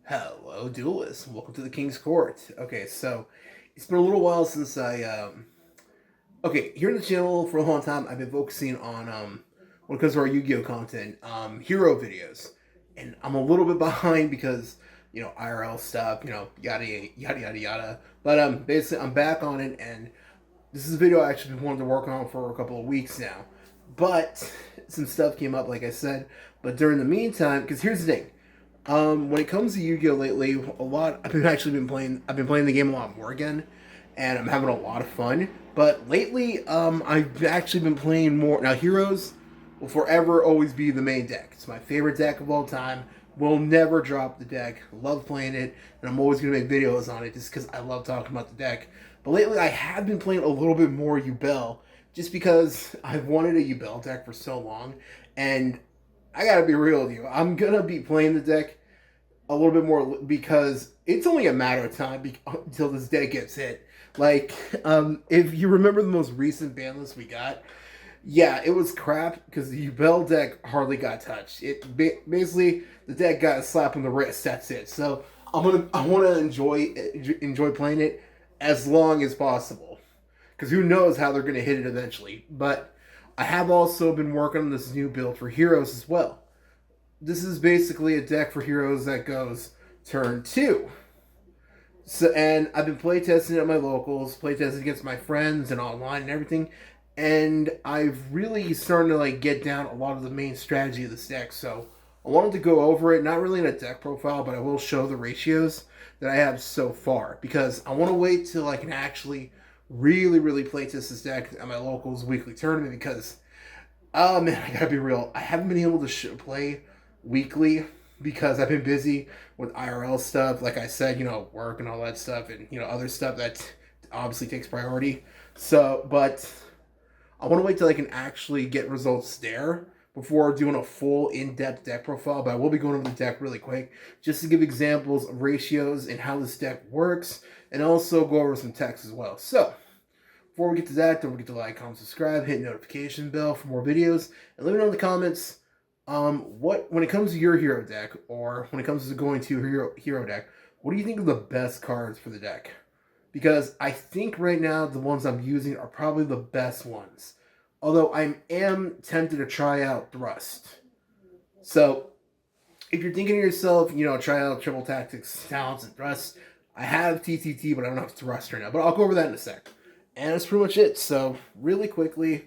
Hello, duelists. Welcome to the King's Court. Okay, so it's been a little while since here in the channel for a long time I've been focusing on when it comes to our Yu-Gi-Oh content, hero videos. And I'm a little bit behind because, IRL stuff, yada yada yada yada. But basically I'm back on it, and this is a video I actually been wanting to work on for a couple of weeks now. But some stuff came up, like I said. But during the meantime, because here's the thing. When it comes to Yu-Gi-Oh lately, I've been playing the game a lot more again, and I'm having a lot of fun. But lately, I've actually been playing more. Now, Heroes will forever always be the main deck. It's my favorite deck of all time. Will never drop the deck. Love playing it, and I'm always gonna make videos on it just because I love talking about the deck. But lately, I have been playing a little bit more Yubel, just because I've wanted a Yubel deck for so long, and I gotta be real with you. I'm gonna be playing the deck a little bit more because it's only a matter of time until this deck gets hit. Like, if you remember the most recent ban list we got, yeah, it was crap because the Yubel deck hardly got touched. Basically the deck got a slap on the wrist. That's it. So I want to enjoy playing it as long as possible because who knows how they're gonna hit it eventually. But I have also been working on this new build for Heroes as well. This is basically a deck for Heroes that goes turn 2. So, and I've been playtesting it at my locals, playtesting against my friends and online and everything, and I've really started to get down a lot of the main strategy of this deck. So I wanted to go over it, not really in a deck profile, but I will show the ratios that I have so far because I want to wait till I can actually really playtest this deck at my locals weekly tournament because, oh man, I gotta be real, I haven't been able to play weekly because I've been busy with IRL stuff, like I said, work and all that stuff, and other stuff that obviously takes priority. So, but I want to wait till I can actually get results there before doing a full in-depth deck profile. But I will be going over the deck really quick just to give examples of ratios and how this deck works, and also go over some text as well. So before we get to that, don't forget to like, comment, subscribe, hit notification bell for more videos, and let me know in the comments when it comes to your hero deck, or when it comes to going to hero deck, what do you think are the best cards for the deck? Because I think right now the ones I'm using are probably the best ones. Although I am tempted to try out Thrust. So if you're thinking to yourself, try out Triple Tactics, Talents, and Thrust, I have TTT, but I don't have Thrust right now. But I'll go over that in a sec. And that's pretty much it. So really quickly,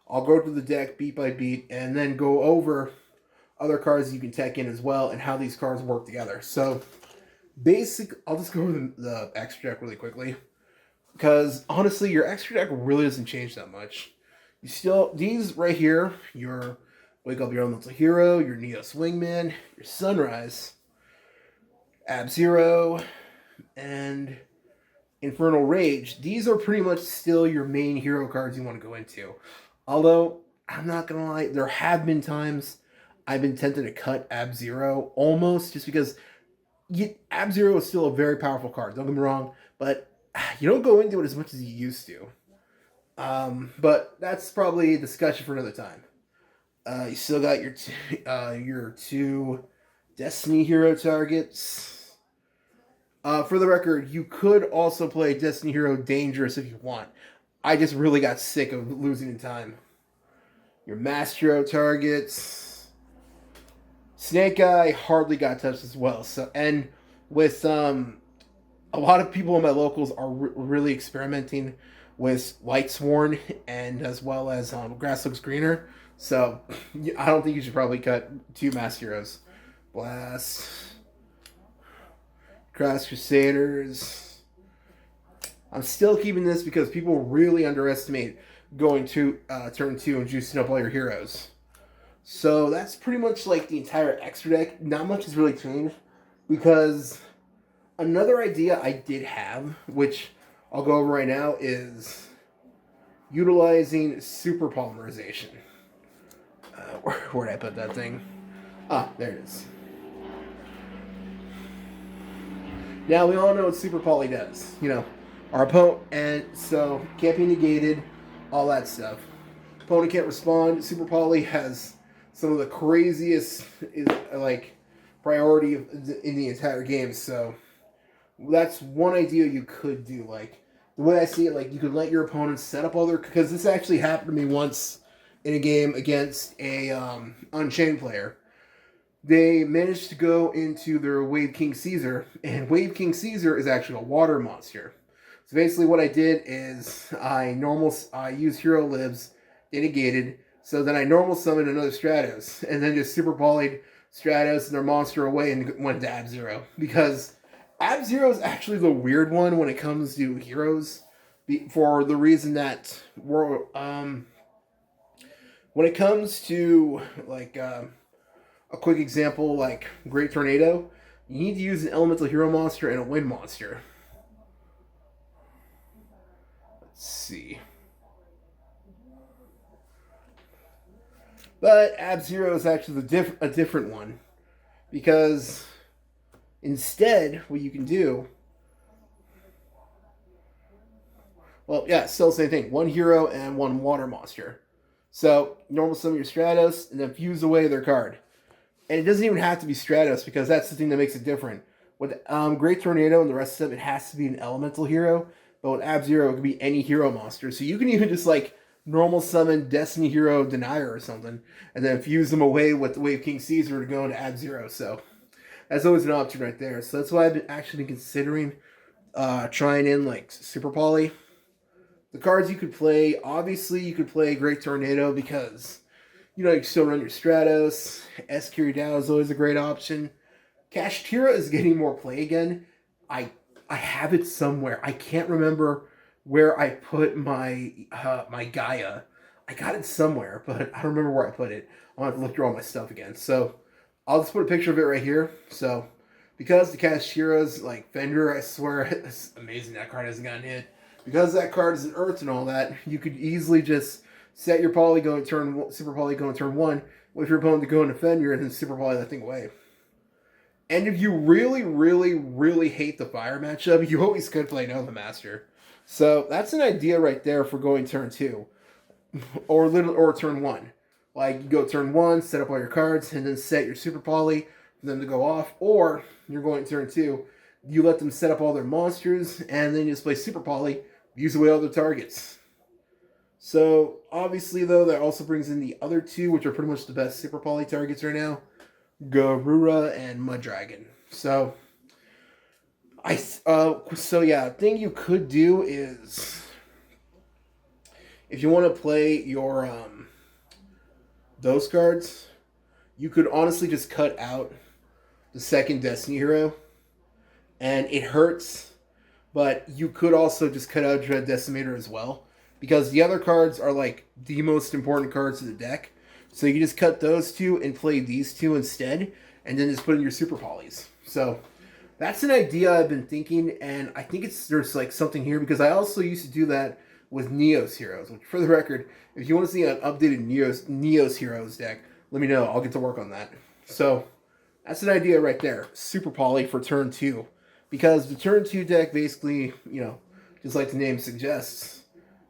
I'll go through the deck beat by beat, and then go over other cards you can tech in as well, and how these cards work together. So, I'll just go over the extra deck really quickly, because honestly, your extra deck really doesn't change that much. These right here, your Wake Up Your Elemental Hero, your Neo Swingman, your Sunrise, Ab-Zero, and Infernal Rage. These are pretty much still your main hero cards you want to go into. Although, I'm not gonna lie, there have been times I've been tempted to cut Ab-Zero almost just because Ab-Zero is still a very powerful card. Don't get me wrong, but you don't go into it as much as you used to. But that's probably a discussion for another time. You still got your two Destiny Hero targets. For the record, you could also play Destiny Hero Dangerous if you want. I just really got sick of losing in time. Your Master Hero targets. Snake Eye hardly got touched as well. So, and with a lot of people in my locals are really experimenting with Lightsworn, and as well as Grass Looks Greener. So I don't think you should probably cut two Master Heroes. Blast, Cross Crusaders. I'm still keeping this because people really underestimate going to turn 2 and juicing up all your heroes. So that's pretty much the entire extra deck. Not much has really changed because another idea I did have, which I'll go over right now, is utilizing super polymerization. Where'd I put that thing? Ah, there it is. Now we all know what super poly does. Our opponent, and so can't be negated, all that stuff. Opponent can't respond. Super poly has some of the craziest priority in the entire game. So that's one idea you could do. Like the way I see it, like you could let your opponents set up all their, because this actually happened to me once in a game against a Unchained player. They managed to go into their Wave King Caesar, and Wave King Caesar is actually a water monster. So basically, what I did is I used hero libs, they negated, so then I normal summoned another Stratos, and then just super polyed Stratos and their monster away and went to Ab Zero, because Ab Zero is actually the weird one when it comes to heroes, for the reason that when it comes to like a quick example like Great Tornado, you need to use an elemental hero monster and a wind monster. Let's see. But Ab Zero is actually a different one, because instead, what you can do, well, yeah, still the same thing. One hero and one water monster. So, normal summon your Stratos, and then fuse away their card. And it doesn't even have to be Stratos, because that's the thing that makes it different. With Great Tornado and the rest of it has to be an elemental hero. But with Ab Zero, it could be any hero monster. So you can even just, like, normal summon Destiny Hero Denier or something, and then fuse them away with the Wave King Caesar to go into Ab Zero. So that's always an option right there. So that's why I've been actually considering trying in, like, Super Poly. The cards you could play, obviously you could play Great Tornado because, you know, you can still run your Stratos. Escuridao is always a great option. Kashtira is getting more play again. I have it somewhere. I can't remember where I put my my Gaia. I got it somewhere, but I don't remember where I put it. I'll have to look through all my stuff again. So I'll just put a picture of it right here. So because the Kashtira's like Fender, I swear it's amazing that card hasn't gotten hit. Because that card is an Earth and all that, you could easily just set your poly going turn super poly going turn one, wait for your opponent to go into Fender, and then super poly that thing away. And if you really, really, really hate the fire matchup, you always could play Nova Master. So that's an idea right there for going turn 2. or turn 1. Like, you go turn 1, set up all your cards, and then set your super poly for them to go off. Or, you're going turn 2, you let them set up all their monsters, and then you just play super poly, use away all their targets. So, obviously, though, that also brings in the other two, which are pretty much the best super poly targets right now. Garura and Mud Dragon. So yeah, thing you could do is, if you want to play your those cards, you could honestly just cut out the second Destiny hero, and it hurts, but you could also just cut out Dread Decimator as well, because the other cards are like the most important cards of the deck. So you can just cut those two and play these two instead, and then just put in your super polys. So that's an idea I've been thinking, and I think there's like something here, because I also used to do that with Neos Heroes. Which, for the record, if you want to see an updated Neos Heroes deck, let me know. I'll get to work on that. So that's an idea right there. Super poly for turn 2. Because the turn 2 deck basically, you know, just like the name suggests,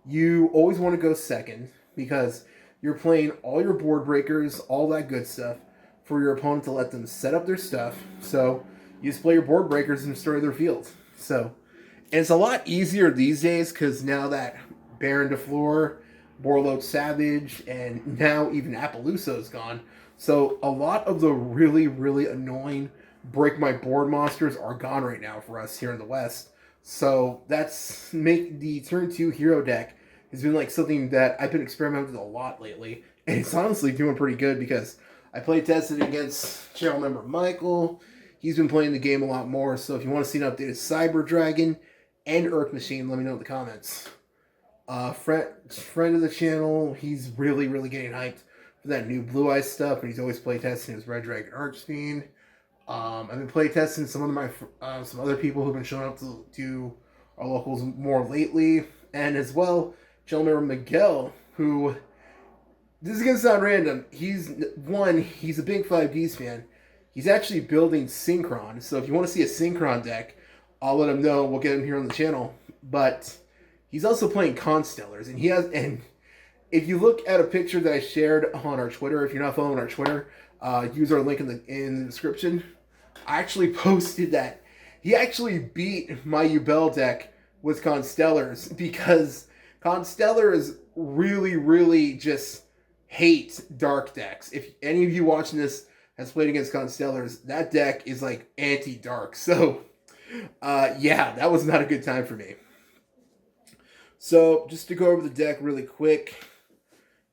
you always want to go second, because you're playing all your board breakers, all that good stuff, for your opponent to let them set up their stuff. So you just play your board breakers and destroy their field. So, and it's a lot easier these days, because now that Baron DeFleur, Borload Savage, and now even Appaloosa is gone. So a lot of the really, really annoying break my board monsters are gone right now for us here in the West. So that's make the turn 2 hero deck has been like something that I've been experimenting with a lot lately, and it's honestly doing pretty good, because I play tested against channel member Michael. He's been playing the game a lot more, so if you want to see an updated Cyber Dragon and Earth Machine, let me know in the comments. Friend of the channel, he's really, really getting hyped for that new Blue Eyes stuff, and he's always play testing his Red Dragon Archfiend. I've been play testing some other people who've been showing up to our locals more lately, and as well, channel member Miguel, who, this is gonna sound random, he's a big 5Ds fan. He's actually building Synchron, so if you want to see a Synchron deck, I'll let him know. We'll get him here on the channel. But he's also playing Constellars, and if you look at a picture that I shared on our Twitter, if you're not following our Twitter, use our link in the description. I actually posted that he actually beat my Yubel deck with Constellars because Constellars really, really just hate dark decks. If any of you watching this has played against Constellars, that deck is like anti-dark. So, yeah, that was not a good time for me. So, just to go over the deck really quick,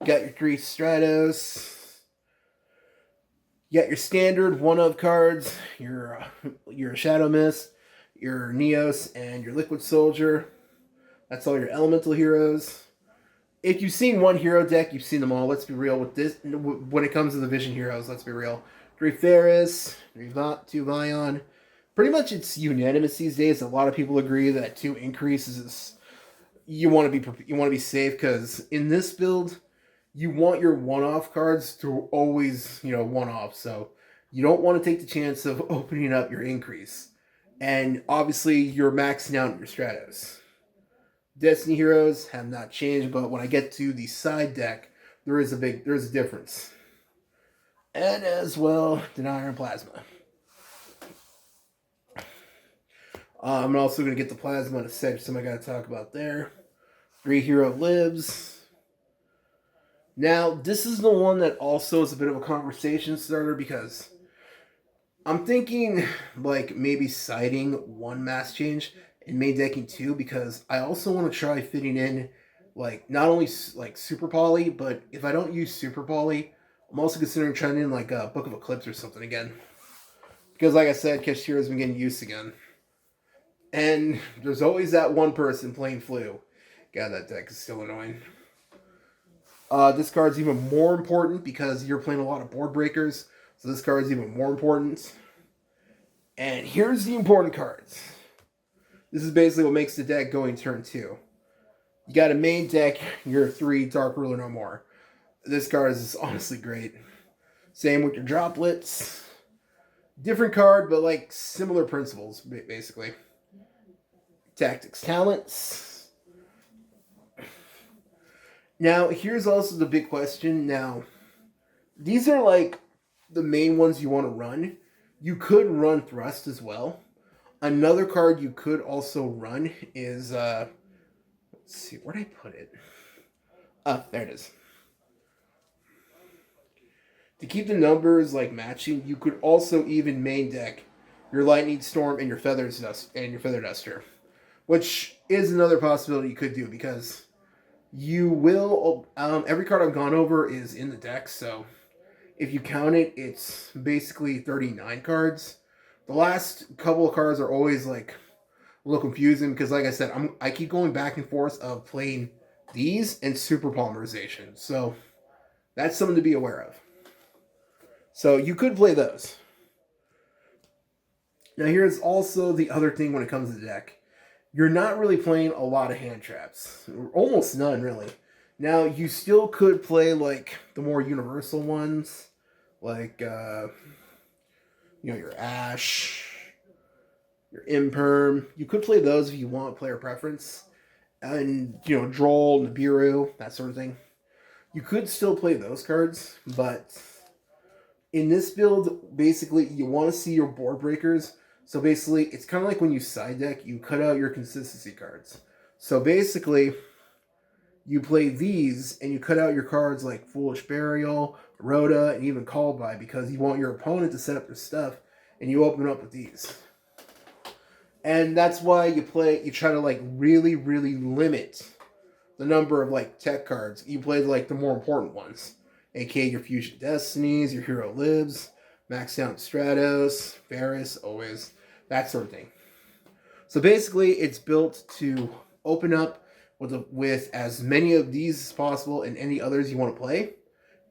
got your 3 Stratos. You got your standard one of cards, your Shadow Mist, your Neos, and your Liquid Soldier. That's all your elemental heroes. If you've seen one hero deck, you've seen them all. Let's be real with this. When it comes to the Vision heroes, let's be real. 3 Ferris, 2 Vion. Pretty much it's unanimous these days. A lot of people agree that 2 increases you want to be safe because in this build you want your one-off cards to always, one-off. So you don't want to take the chance of opening up your increase. And obviously you're maxing out your Stratos. Destiny heroes have not changed, but when I get to the side deck, there's a difference. And as well, Denier and Plasma. I'm also going to get the Plasma in a sec, something I got to talk about there. 3 hero libs. Now, this is the one that also is a bit of a conversation starter because I'm thinking like maybe siding 1 mass change and main decking 2 because I also want to try fitting in like not only like Super Poly, but if I don't use Super Poly, I'm also considering trying in like a Book of Eclipse or something again. Because like I said, Kashtira's been getting used again. And there's always that one person playing Flu. God, that deck is still annoying. This card's even more important because you're playing a lot of board breakers. So this card's even more important. And here's the important cards. This is basically what makes the deck going turn 2. You got a main deck, your 3 Dark Ruler No More. This card is honestly great. Same with your droplets. Different card, but like similar principles, basically. Tactics Talents. Now, here's also the big question. Now, these are like the main ones you want to run. You could run Thrust as well. Another card you could also run is, let's see, where did I put it? There it is. To keep the numbers like matching, you could also even main deck your Lightning Storm and your Feather Duster, which is another possibility you could do because you will. Every card I've gone over is in the deck, so if you count it, it's basically 39 cards. The last couple of cards are always like a little confusing because, like I said, I keep going back and forth of playing these and Super Polymerization, so that's something to be aware of. So you could play those. Now here's also the other thing when it comes to the deck. You're not really playing a lot of hand traps. Almost none, really. Now, you still could play, like, the more universal ones. Like, your Ash, your Imperm. You could play those if you want player preference. And, Droll, Nibiru, that sort of thing. You could still play those cards, but in this build, basically, you want to see your board breakers. So basically, it's kind of like when you side deck, you cut out your consistency cards. So basically, you play these, and you cut out your cards like Foolish Burial, Rhoda, and even Call By, because you want your opponent to set up their stuff, and you open up with these. And that's why you try to like really, really limit the number of like tech cards. You play like the more important ones, aka your Fusion Destinies, your Hero Libs, Max Out Stratos, Ferris, always, that sort of thing. So basically, it's built to open up with as many of these as possible and any others you want to play,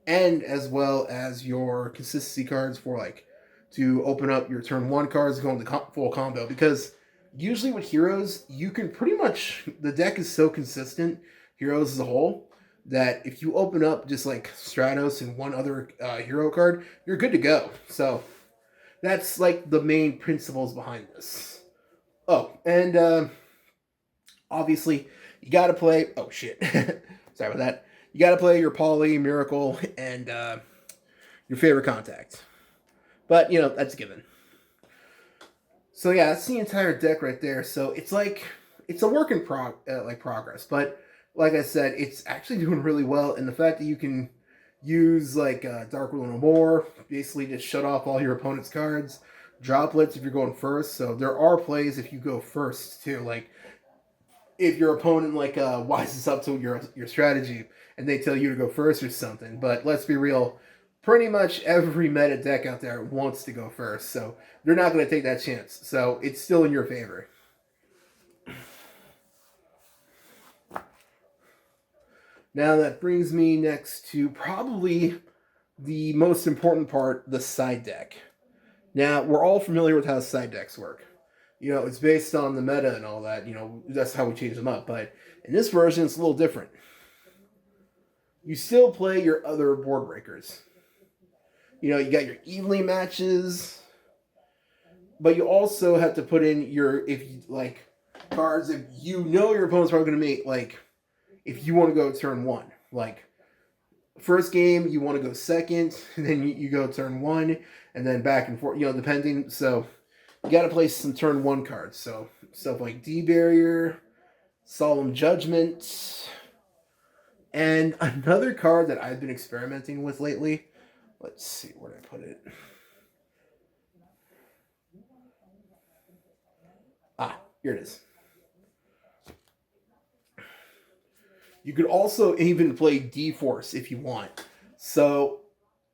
and as well as your consistency cards for like to open up your turn 1 cards going to full combo. Because usually with heroes, you can pretty much, the deck is so consistent, heroes as a whole, that if you open up just like Stratos and 1 other hero card, you're good to go. So that's like the main principles behind this. Oh, and obviously you got to play. Oh shit, sorry about that. You got to play your Poly, Miracle, and your favorite contact. But that's a given. So yeah, that's the entire deck right there. So it's like it's a work in progress, but like I said, it's actually doing really well. And the fact that you can use like Dark Will No More, basically just shut off all your opponent's cards, droplets if you're going first. So there are plays if you go first too. Like if your opponent like wises up to your strategy and they tell you to go first or something. But let's be real, pretty much every meta deck out there wants to go first, so they're not going to take that chance. So it's still in your favor. Now that brings me next to probably the most important part, the side deck. Now, we're all familiar with how side decks work. You know, it's based on the meta and all that. You know, that's how we change them up. But in this version, it's a little different. You still play your other board breakers. You know, you got your evenly matches, but you also have to put in your, if you like, cards if you know your opponent's probably going to make, like, if you want to go turn one. Like, first game, you want to go second, and then you go turn one, and then back and forth, you know, depending. So you got to play some turn one cards. So stuff like D-Barrier, Solemn Judgment, and another card that I've been experimenting with lately. Let's see, where did I put it? Ah, here it is. You could also even play D-Force if you want. So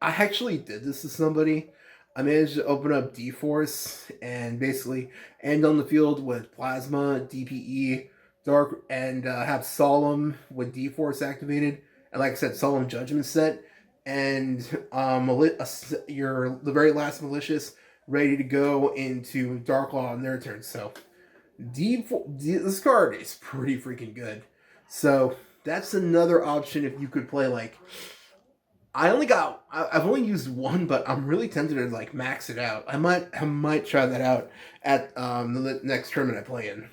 I actually did this to somebody. I managed to open up D-Force and basically end on the field with Plasma, DPE, Dark, and have Solemn with D-Force activated. And like I said, Solemn Judgment set. And the very last Malicious ready to go into Dark Law on their turn. So this card is pretty freaking good. So that's another option if you could play like. I've only used one, but I'm really tempted to like max it out. I might try that out at the next tournament I play in.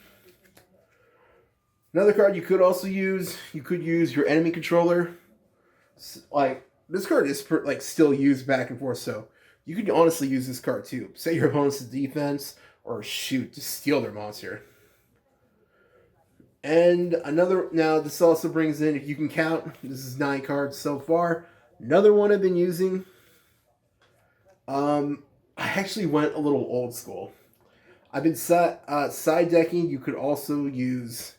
Another card you could also use, you could use your enemy controller. Like this card is like still used back and forth, so you could honestly use this card too. Set your opponent's defense or shoot to steal their monster. And now this also brings in, if you can count, this is 9 cards so far. Another one I've been using. I actually went a little old school. I've been side decking. You could also use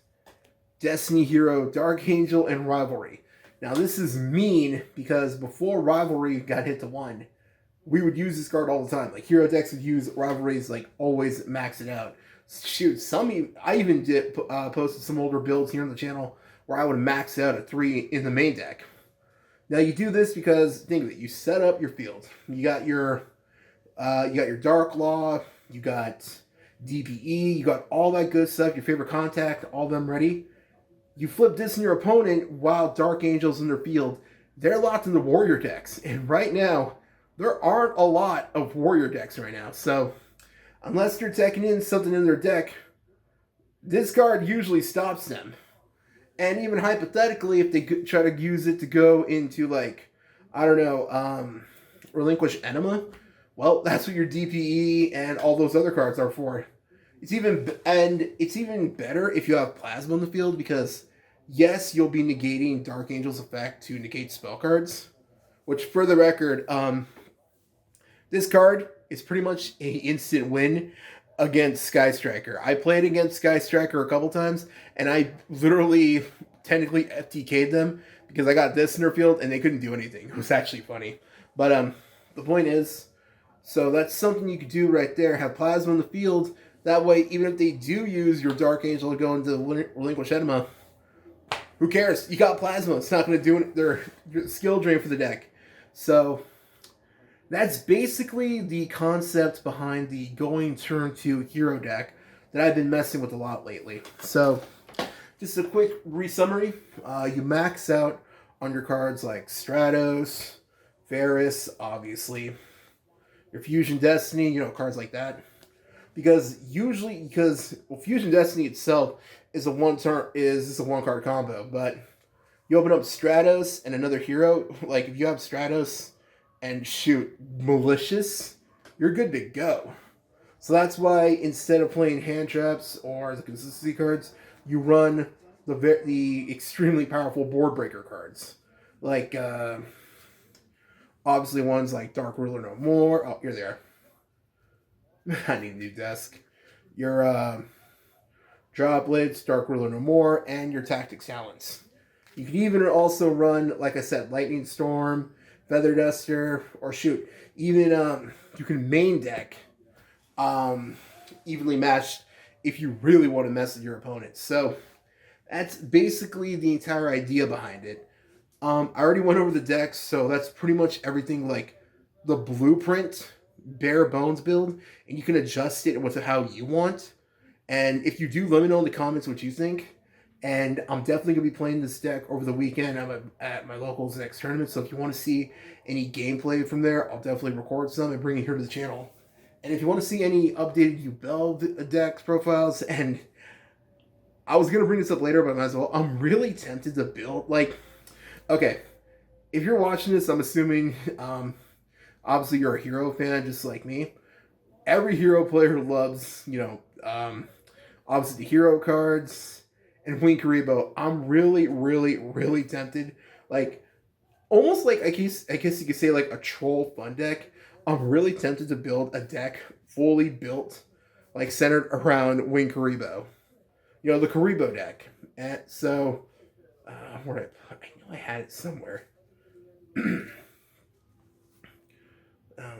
Destiny Hero, Dark Angel, and Rivalry. Now this is mean because before Rivalry got hit to 1, we would use this card all the time. Like Hero decks would use Rivalries, like always max it out. Shoot, I even did posted some older builds here on the channel where I would max out a 3 in the main deck. Now you do this because think of it. You set up your field. You got your Dark Law. You got DPE. You got all that good stuff. Your favorite contact. All them ready. You flip this in your opponent while Dark Angel's in their field. They're locked into Warrior decks, and right now there aren't a lot of Warrior decks right now. So unless you're teching in something in their deck, this card usually stops them. And even hypothetically, if they try to use it to go into, like, I don't know, Relinquish Enema, well, that's what your DPE and all those other cards are for. It's even better if you have Plasma in the field because, yes, you'll be negating Dark Angel's effect to negate spell cards. Which, for the record, this card is pretty much an instant win against Sky Striker. I played against Sky Striker a couple times, and I literally technically FTK'd them because I got this in their field, and they couldn't do anything. It was actually funny. But the point is, so that's something you could do right there. Have Plasma in the field. That way, even if they do use your Dark Angel to go into Relinquish Enema, who cares? You got Plasma. It's not going to do their skill drain for the deck. So that's basically the concept behind the going turn 2 hero deck that I've been messing with a lot lately. So, just a quick re-summary. You max out on your cards like Stratos, Varus, obviously, your Fusion Destiny, you know, cards like that. Because Fusion Destiny itself is a one card combo, but you open up Stratos and another hero, like if you have Stratos and shoot Malicious, you're good to go. So that's why instead of playing hand traps or the consistency cards, you run the extremely powerful board breaker cards, like obviously ones like Dark Ruler No More. Oh, you're there. I need a new desk. Your Droplets, Dark Ruler No More, and your Tactics Talents. You can even also run, like I said, Lightning Storm, Feather Duster, or shoot, even you can main deck um, evenly matched if you really want to mess with your opponents. So that's basically the entire idea behind it. I already went over the decks, so that's pretty much everything like the blueprint, bare bones build, and you can adjust it with how you want. And if you do, let me know in the comments what you think. And I'm definitely going to be playing this deck over the weekend. I'm at my local's next tournament, so if you want to see any gameplay from there, I'll definitely record some and bring it here to the channel. And if you want to see any updated Yugioh decks profiles, and I was going to bring this up later, but I might as well. I'm really tempted to build, like, okay, if you're watching this, I'm assuming, obviously you're a hero fan just like me. Every hero player loves, obviously the hero cards and Wing Karibo. I'm really, really, really tempted. Like, almost like, I guess you could say like a troll fun deck. I'm really tempted to build a deck fully built, like centered around Wing Karibo. The Karibo deck. And so, where did I put? I know I had it somewhere. Let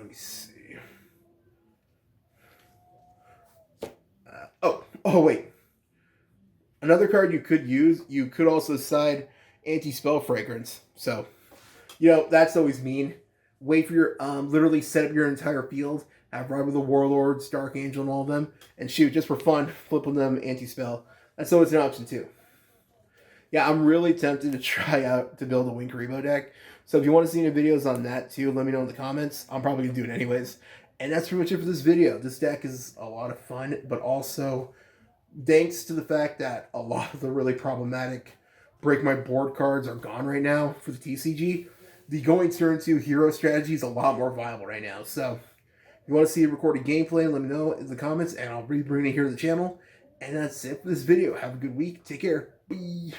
me see. Oh, wait. Another card you could use, you could also side anti-spell fragrance. So, that's always mean. Wait for your, literally set up your entire field, have Rival the Warlords, Dark Angel, and all of them, and shoot, just for fun, flipping them anti-spell. That's always an option, too. Yeah, I'm really tempted to try out to build a Wing Karibo deck. So if you want to see any videos on that, too, let me know in the comments. I'm probably going to do it anyways. And that's pretty much it for this video. This deck is a lot of fun, but also thanks to the fact that a lot of the really problematic break my board cards are gone right now for the TCG, the going turn 2 hero strategy is a lot more viable right now. So if you want to see a recorded gameplay, let me know in the comments, and I'll be bringing it here to the channel. And that's it for this video. Have a good week. Take care. Bye.